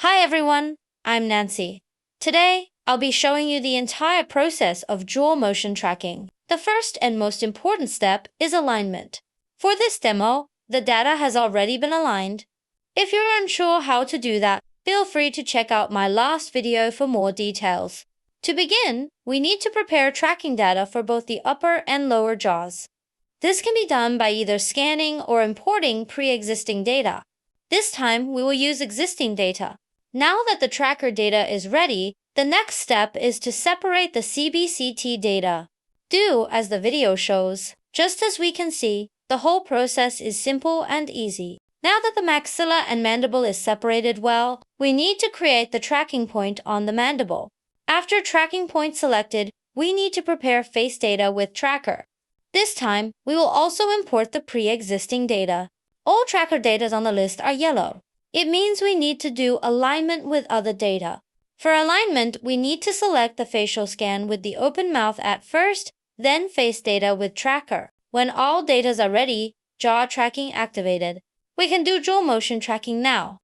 Hi everyone, I'm Nancy. Today, I'll be showing you the entire process of jaw motion tracking. The first and most important step is alignment. For this demo, the data has already been aligned. If you're unsure how to do that, feel free to check out my last video for more details. To begin, we need to prepare tracking data for both the upper and lower jaws. This can be done by either scanning or importing pre-existing data. This time, we will use existing data. Now that the tracker data is ready, the next step is to separate the CBCT data. Do as the video shows. Just as we can see, the whole process is simple and easy. Now that the maxilla and mandible is separated well, we need to create the tracking point on the mandible. After tracking point selected, we need to prepare face data with tracker. This time, we will also import the pre-existing data. All tracker data on the list are yellow. It means we need to do alignment with other data. For alignment, we need to select the facial scan with the open mouth at first, then face data with tracker. When all data are ready, jaw tracking activated. We can do jaw motion tracking now.